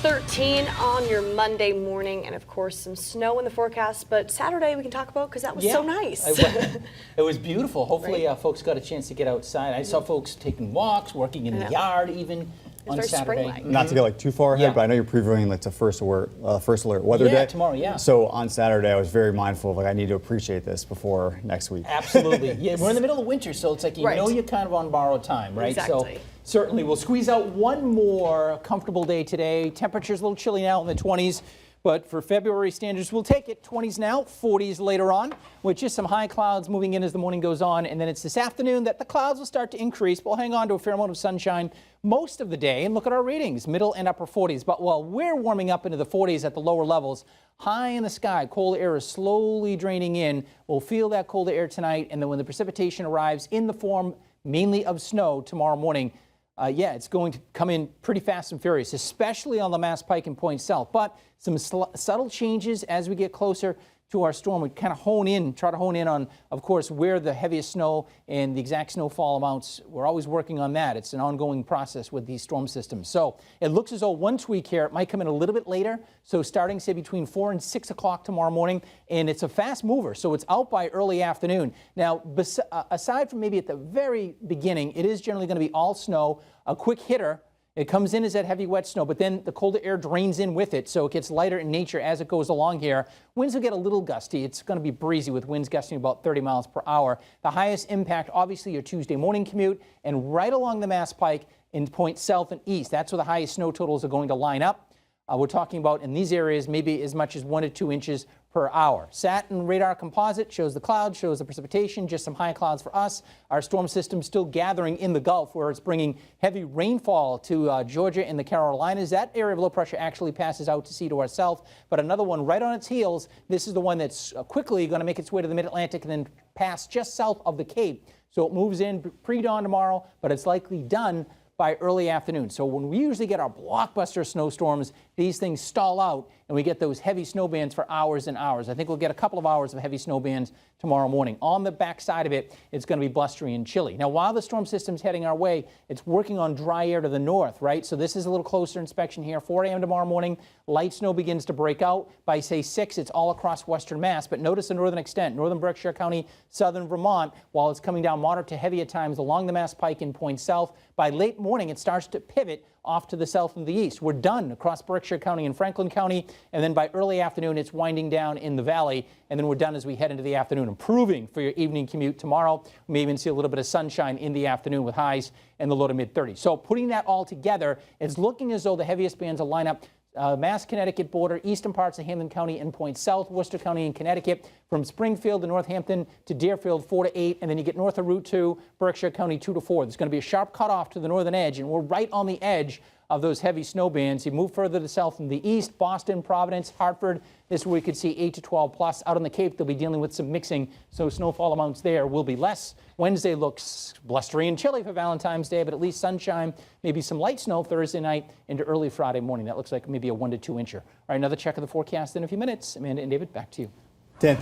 13 on your Monday morning, and of course some snow in the forecast, but Saturday we can talk about because that was so nice. It was beautiful. Hopefully folks got a chance to get outside. I saw folks taking walks, working in the yard even on Saturday. Not to get like too far ahead, but I know you're previewing like the first alert weather day. Tomorrow, So on Saturday, I was very mindful of like I need to appreciate this before next week. Absolutely. Yeah, we're in the middle of winter, so it's like you know you're kind of on borrowed time, right? Exactly. So certainly we'll squeeze out one more comfortable day today. Temperature's a little chilly now in the 20s. But for February standards, we'll take it. 20s now, 40s later on, with just some high clouds moving in as the morning goes on. And then it's this afternoon that the clouds will start to increase. We'll hang on to a fair amount of sunshine most of the day. And look at our readings, middle and upper 40s. But while we're warming up into the 40s at the lower levels, high in the sky, cold air is slowly draining in. We'll feel that colder air tonight. And then when the precipitation arrives in the form mainly of snow tomorrow morning, it's going to come in pretty fast and furious, especially on the Mass Pike and Point South. But some subtle changes as we get closer to our storm. We kind of try to hone in on, of course, where the heaviest snow and the exact snowfall amounts. We're always working on that. It's an ongoing process with these storm systems. So it looks as though one tweak here, it might come in a little bit later. So starting, say, between 4 and 6 o'clock tomorrow morning. And it's a fast mover, so it's out by early afternoon. Now, aside from maybe at the very beginning, it is generally going to be all snow, a quick hitter. It comes in as that heavy wet snow, but then the colder air drains in with it, so it gets lighter in nature as it goes along here. Winds will get a little gusty. It's going to be breezy with winds gusting about 30 miles per hour. The highest impact, obviously, your Tuesday morning commute, and right along the Mass Pike in Point South and East. That's where the highest snow totals are going to line up. We're talking about in these areas maybe as much as 1 to 2 inches per hour. Sat and radar composite shows the clouds, shows the precipitation, just some high clouds for us. Our storm system still gathering in the Gulf where it's bringing heavy rainfall to Georgia and the Carolinas. That area of low pressure actually passes out to sea to our south, but another one right on its heels. This is the one that's quickly going to make its way to the mid-Atlantic and then pass just south of the Cape. So it moves in pre-dawn tomorrow, but it's likely done by early afternoon. So when we usually get our blockbuster snowstorms, these things stall out and we get those heavy snow bands for hours and hours. I think we'll get a couple of hours of heavy snow bands tomorrow morning. On the backside of it, it's going to be blustery and chilly. Now, while the storm system's heading our way, it's working on dry air to the north, right? So this is a little closer inspection here. 4 a.m. tomorrow morning, light snow begins to break out. By, say, 6, it's all across western Mass. But notice the northern extent, northern Berkshire County, southern Vermont, while it's coming down moderate to heavy at times along the Mass Pike and Point South. By late morning, it starts to pivot off to the south and the east. We're done across Berkshire County and Franklin County, and then by early afternoon, it's winding down in the valley, and then we're done as we head into the afternoon. Improving for your evening commute tomorrow. We may even see a little bit of sunshine in the afternoon with highs in the low to mid-30s. So putting that all together, it's looking as though the heaviest bands will line up Mass Connecticut border, eastern parts of Hamden County and Point South, Worcester County and Connecticut, from Springfield to Northampton to Deerfield 4 to 8, and then you get north of Route 2, Berkshire County 2 to 4. There's going to be a sharp cutoff to the northern edge, and we're right on the edge of those heavy snow bands. You move further to the south in the east, Boston, Providence, Hartford. This is where we could see 8 to 12 plus. Out on the Cape, they'll be dealing with some mixing, so snowfall amounts there will be less. Wednesday looks blustery and chilly for Valentine's Day, but at least sunshine, maybe some light snow Thursday night into early Friday morning. That looks like maybe a 1 to 2 incher. All right, another check of the forecast in a few minutes. Amanda and David, back to you. Dan,